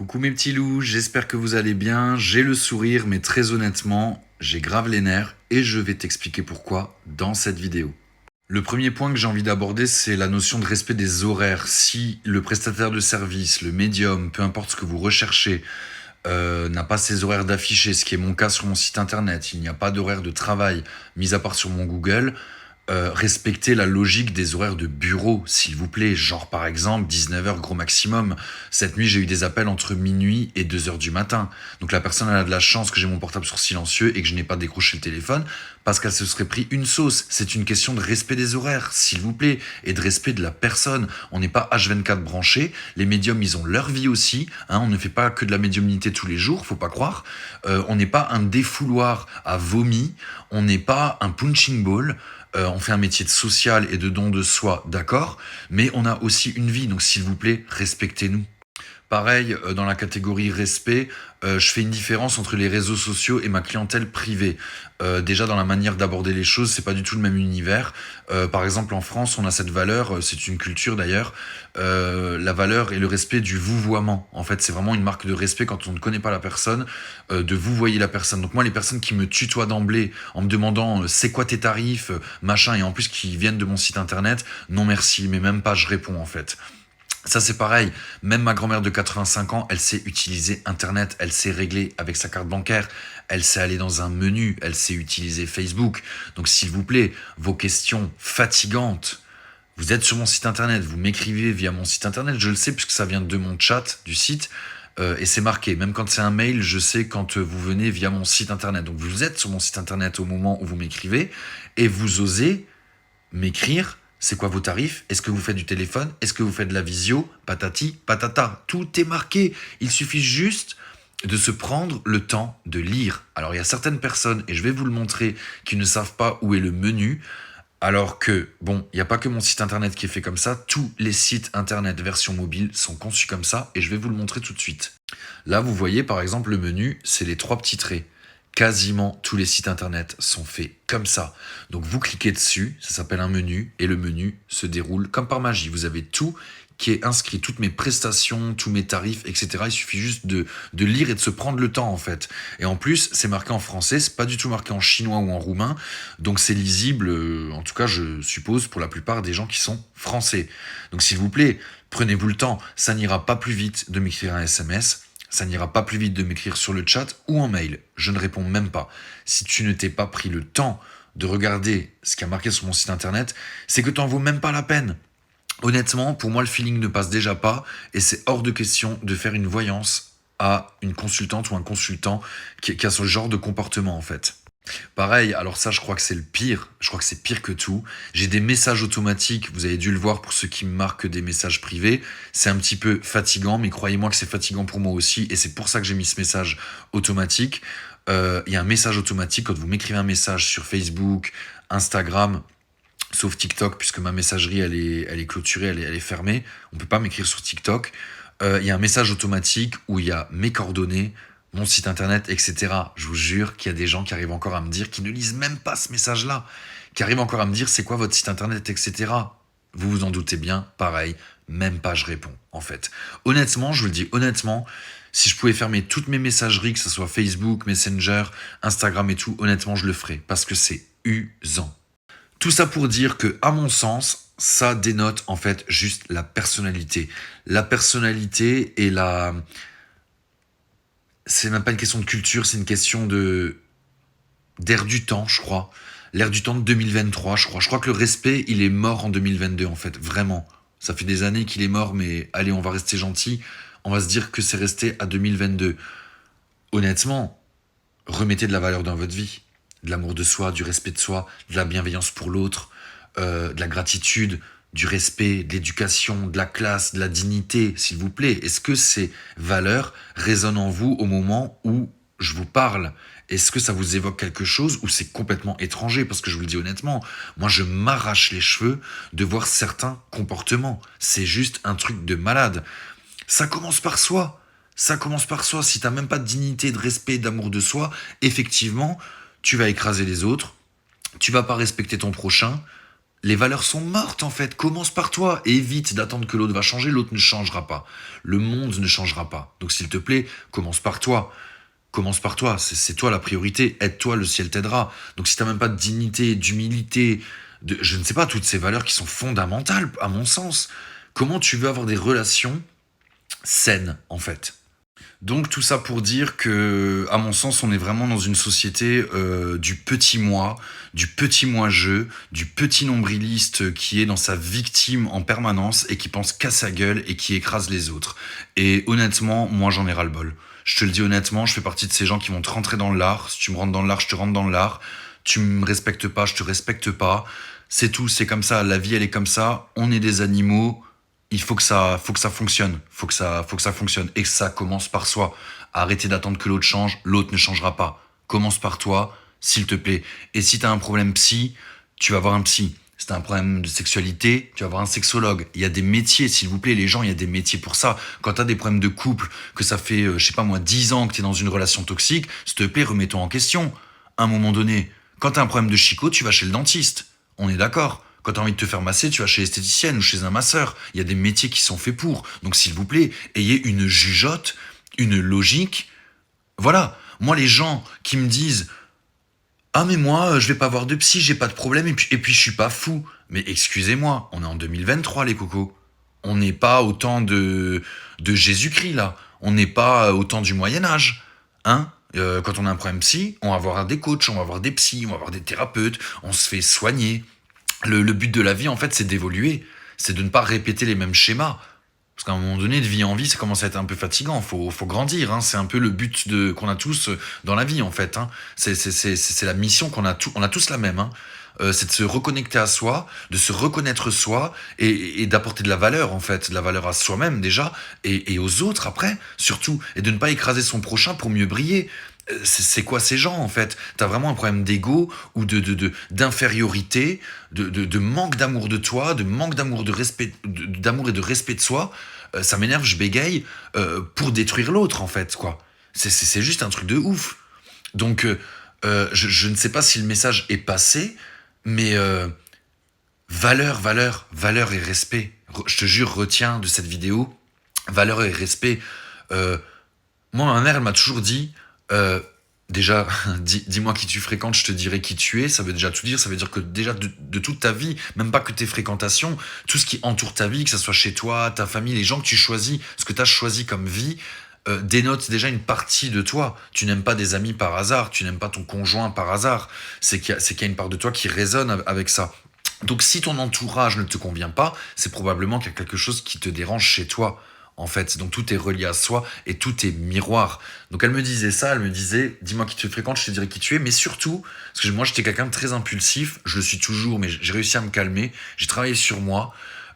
Coucou mes petits loups, j'espère que vous allez bien. J'ai le sourire, mais très honnêtement, j'ai grave les nerfs et je vais t'expliquer pourquoi dans cette vidéo. Le premier point que j'ai envie d'aborder, c'est la notion de respect des horaires. Si le prestataire de service, le médium, peu importe ce que vous recherchez, n'a pas ses horaires d'afficher, ce qui est mon cas sur mon site internet, il n'y a pas d'horaire de travail, mis à part sur mon Google, respectez la logique des horaires de bureau, s'il vous plaît. Genre, par exemple, 19h gros maximum. Cette nuit, j'ai eu des appels entre minuit et 2h du matin. Donc la personne elle a de la chance que j'ai mon portable sur silencieux et que je n'ai pas décroché le téléphone parce qu'elle se serait pris une sauce. C'est une question de respect des horaires, s'il vous plaît, et de respect de la personne. On n'est pas H24 branché. Les médiums, ils ont leur vie aussi. On ne fait pas que de la médiumnité tous les jours, faut pas croire. On n'est pas un défouloir à vomi. On n'est pas un punching ball. On fait un métier de social et de don de soi, d'accord, mais on a aussi une vie, donc s'il vous plaît, respectez-nous. Pareil, dans la catégorie respect, je fais une différence entre les réseaux sociaux et ma clientèle privée. Déjà dans la manière d'aborder les choses, c'est pas du tout le même univers. Par exemple, en France, on a cette valeur, c'est une culture d'ailleurs, la valeur et le respect du vouvoiement. En fait, c'est vraiment une marque de respect quand on ne connaît pas la personne, de vouvoyer la personne. Donc moi, les personnes qui me tutoient d'emblée en me demandant c'est quoi tes tarifs, machin, et en plus qui viennent de mon site internet, non merci, mais même pas je réponds en fait. Ça c'est pareil, même ma grand-mère de 85 ans, elle sait utiliser Internet, elle sait régler avec sa carte bancaire, elle sait aller dans un menu, elle sait utiliser Facebook. Donc s'il vous plaît, vos questions fatigantes, vous êtes sur mon site Internet, vous m'écrivez via mon site Internet, je le sais puisque ça vient de mon chat du site, et c'est marqué. Même quand c'est un mail, je sais quand vous venez via mon site Internet. Donc vous êtes sur mon site Internet au moment où vous m'écrivez, et vous osez m'écrire. C'est quoi vos tarifs? Est-ce que vous faites du téléphone? Est-ce que vous faites de la visio? Patati, patata. Tout est marqué. Il suffit juste de se prendre le temps de lire. Alors il y a certaines personnes, et je vais vous le montrer, qui ne savent pas où est le menu. Alors que, bon, il n'y a pas que mon site internet qui est fait comme ça. Tous les sites internet version mobile sont conçus comme ça. Et je vais vous le montrer tout de suite. Là, vous voyez par exemple le menu, c'est les trois petits traits. Quasiment tous les sites internet sont faits comme ça. Donc vous cliquez dessus, ça s'appelle un menu, et le menu se déroule comme par magie. Vous avez tout qui est inscrit, toutes mes prestations, tous mes tarifs, etc. Il suffit juste de lire et de se prendre le temps en fait. Et en plus, c'est marqué en français, c'est pas du tout marqué en chinois ou en roumain, donc c'est lisible, en tout cas je suppose, pour la plupart des gens qui sont français. Donc s'il vous plaît, prenez-vous le temps, ça n'ira pas plus vite de m'écrire un SMS, ça n'ira pas plus vite de m'écrire sur le chat ou en mail. Je ne réponds même pas. Si tu ne t'es pas pris le temps de regarder ce qui a marqué sur mon site internet, c'est que tu n'en vaux même pas la peine. Honnêtement, pour moi, le feeling ne passe déjà pas et c'est hors de question de faire une voyance à une consultante ou un consultant qui a ce genre de comportement en fait. Pareil, alors ça, je crois que c'est le pire. Je crois que c'est pire que tout. J'ai des messages automatiques. Vous avez dû le voir pour ceux qui me marquent des messages privés. C'est un petit peu fatigant, mais croyez-moi que c'est fatigant pour moi aussi. Et c'est pour ça que j'ai mis ce message automatique. Il y a un message automatique quand vous m'écrivez un message sur Facebook, Instagram, sauf TikTok, puisque ma messagerie, elle est clôturée, elle est fermée. On peut pas m'écrire sur TikTok. Il y a un message automatique où il y a mes coordonnées, mon site internet, etc. Je vous jure qu'il y a des gens qui arrivent encore à me dire, qui ne lisent même pas ce message-là, qui arrivent encore à me dire c'est quoi votre site internet, etc. Vous vous en doutez bien, pareil, même pas je réponds, en fait. Honnêtement, je vous le dis honnêtement, si je pouvais fermer toutes mes messageries, que ce soit Facebook, Messenger, Instagram et tout, honnêtement, je le ferais, parce que c'est usant. Tout ça pour dire que, à mon sens, ça dénote en fait juste la personnalité. La personnalité et la... C'est même pas une question de culture, c'est une question d'air du temps, je crois. L'air du temps de 2023, je crois. Je crois que le respect, il est mort en 2022, en fait, vraiment. Ça fait des années qu'il est mort, mais allez, on va rester gentil. On va se dire que c'est resté à 2022. Honnêtement, remettez de la valeur dans votre vie. De l'amour de soi, du respect de soi, de la bienveillance pour l'autre, de la gratitude, du respect, de l'éducation, de la classe, de la dignité, s'il vous plaît. Est-ce que ces valeurs résonnent en vous au moment où je vous parle? Est-ce que ça vous évoque quelque chose ou c'est complètement étranger? Parce que je vous le dis honnêtement, moi je m'arrache les cheveux de voir certains comportements. C'est juste un truc de malade. Ça commence par soi. Ça commence par soi. Si t'as même pas de dignité, de respect, d'amour de soi, effectivement, tu vas écraser les autres, tu vas pas respecter ton prochain, Les valeurs sont mortes en fait. Commence par toi. Évite d'attendre que l'autre va changer. L'autre ne changera pas. Le monde ne changera pas. Donc s'il te plaît, commence par toi. Commence par toi. C'est toi la priorité. Aide-toi, le ciel t'aidera. Donc si t'as même pas de dignité, d'humilité, je ne sais pas, toutes ces valeurs qui sont fondamentales à mon sens, comment tu veux avoir des relations saines en fait? Donc tout ça pour dire que, à mon sens, on est vraiment dans une société du petit moi-je, du petit nombriliste qui est dans sa victime en permanence et qui pense qu'à sa gueule et qui écrase les autres. Et honnêtement, moi j'en ai ras-le-bol. Je te le dis honnêtement, je fais partie de ces gens qui vont te rentrer dans l'art. Si tu me rentres dans l'art, je te rentre dans l'art. Tu me respectes pas, je te respecte pas. C'est tout, c'est comme ça. La vie, elle est comme ça. On est des animaux. Il faut que ça fonctionne, faut que ça fonctionne et que ça commence par soi. Arrêtez d'attendre que l'autre change, l'autre ne changera pas. Commence par toi, s'il te plaît. Et si t'as un problème psy, tu vas voir un psy. Si t'as un problème de sexualité, tu vas voir un sexologue. Il y a des métiers, s'il vous plaît, les gens, il y a des métiers pour ça. Quand t'as des problèmes de couple, que ça fait, je sais pas moi, 10 ans que t'es dans une relation toxique, s'il te plaît, remets-toi en question. À un moment donné, quand t'as un problème de chicot, tu vas chez le dentiste. On est d'accord. Quand t'as envie de te faire masser, tu vas chez l'esthéticienne ou chez un masseur. Il y a des métiers qui sont faits pour. Donc s'il vous plaît, ayez une jugeote, une logique. Voilà. Moi, les gens qui me disent ah mais moi, je vais pas voir de psy, j'ai pas de problème et puis je suis pas fou. Mais excusez-moi, on est en 2023 les cocos. On n'est pas au temps de Jésus-Christ là. On n'est pas au temps du Moyen Âge. Hein. Quand on a un problème psy, on va voir des coachs, on va voir des psys, on va voir des thérapeutes, on se fait soigner. Le but de la vie, en fait, c'est d'évoluer. C'est de ne pas répéter les mêmes schémas. Parce qu'à un moment donné, de vie en vie, ça commence à être un peu fatigant. Faut grandir. Hein. C'est un peu le but qu'on a tous dans la vie, en fait. Hein. C'est la mission qu'on a tous. On a tous la même. Hein. C'est de se reconnecter à soi, de se reconnaître soi et d'apporter de la valeur, en fait. De la valeur à soi-même, déjà, et aux autres, après, surtout. Et de ne pas écraser son prochain pour mieux briller. C'est quoi ces gens en fait? T'as vraiment un problème d'ego ou d'infériorité, de manque d'amour de toi, de manque d'amour de respect, d'amour et de respect de soi. Ça m'énerve, je bégaye pour détruire l'autre en fait quoi. C'est juste un truc de ouf. Donc je ne sais pas si le message est passé, mais valeur et respect. Je te jure, retiens de cette vidéo valeur et respect. Euh, Moi, ma mère, elle m'a toujours dit, déjà, dis-moi qui tu fréquentes, je te dirai qui tu es. Ça veut déjà tout dire. Ça veut dire que déjà, de toute ta vie, même pas que tes fréquentations, tout ce qui entoure ta vie, que ce soit chez toi, ta famille, les gens que tu choisis, ce que tu as choisi comme vie, dénote déjà une partie de toi. Tu n'aimes pas des amis par hasard, tu n'aimes pas ton conjoint par hasard. C'est qu'il y a une part de toi qui résonne avec ça. Donc si ton entourage ne te convient pas, c'est probablement qu'il y a quelque chose qui te dérange chez toi, en fait. Donc tout est relié à soi et tout est miroir. Donc elle me disait ça, elle me disait, dis-moi qui tu fréquentes, je te dirai qui tu es, mais surtout, parce que moi j'étais quelqu'un de très impulsif, je le suis toujours, mais j'ai réussi à me calmer, j'ai travaillé sur moi.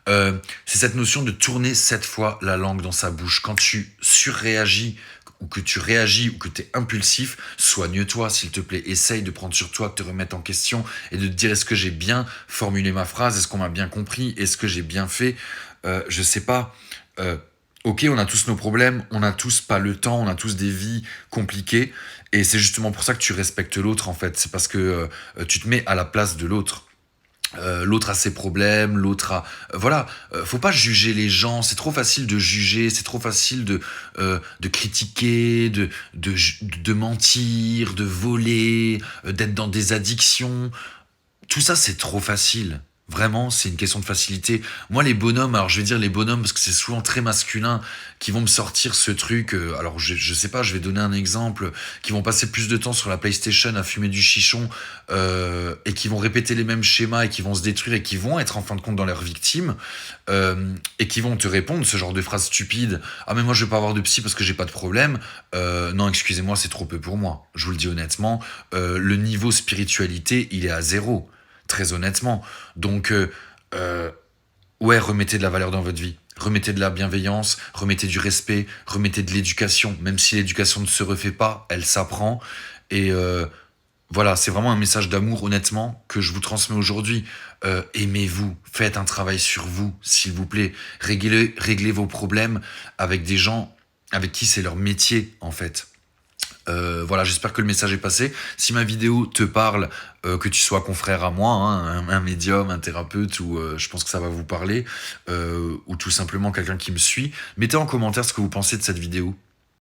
C'est cette notion de tourner 7 fois la langue dans sa bouche. Quand tu surréagis, ou que tu réagis, ou que tu es impulsif, soigne-toi, s'il te plaît. Essaye de prendre sur toi, de te remettre en question et de te dire est-ce que j'ai bien formulé ma phrase, est-ce qu'on m'a bien compris, est-ce que j'ai bien fait, je sais pas. Ok, on a tous nos problèmes, on n'a tous pas le temps, on a tous des vies compliquées, et c'est justement pour ça que tu respectes l'autre en fait. C'est parce que tu te mets à la place de l'autre. L'autre a ses problèmes, l'autre a... voilà, faut pas juger les gens, c'est trop facile de juger, c'est trop facile de critiquer, de mentir, de voler, d'être dans des addictions. Tout ça, c'est trop facile. Vraiment, c'est une question de facilité. Moi, les bonhommes, alors je vais dire les bonhommes parce que c'est souvent très masculin, qui vont me sortir ce truc. Alors, je sais pas, je vais donner un exemple. Qui vont passer plus de temps sur la PlayStation à fumer du chichon et qui vont répéter les mêmes schémas et qui vont se détruire et qui vont être en fin de compte dans leur victime et qui vont te répondre ce genre de phrases stupides. Ah, mais moi, je vais pas avoir de psy parce que j'ai pas de problème. Non, excusez-moi, c'est trop peu pour moi. Je vous le dis honnêtement. Le niveau spiritualité, il est à 0. Très honnêtement. Donc, ouais, remettez de la valeur dans votre vie. Remettez de la bienveillance, remettez du respect, remettez de l'éducation. Même si l'éducation ne se refait pas, elle s'apprend. Et voilà, c'est vraiment un message d'amour, honnêtement, que je vous transmets aujourd'hui. Aimez-vous, faites un travail sur vous, s'il vous plaît. Réglez vos problèmes avec des gens avec qui c'est leur métier, en fait. Voilà, j'espère que le message est passé. Si ma vidéo te parle, que tu sois confrère à moi, hein, un médium, un thérapeute, ou je pense que ça va vous parler, ou tout simplement quelqu'un qui me suit, mettez en commentaire ce que vous pensez de cette vidéo.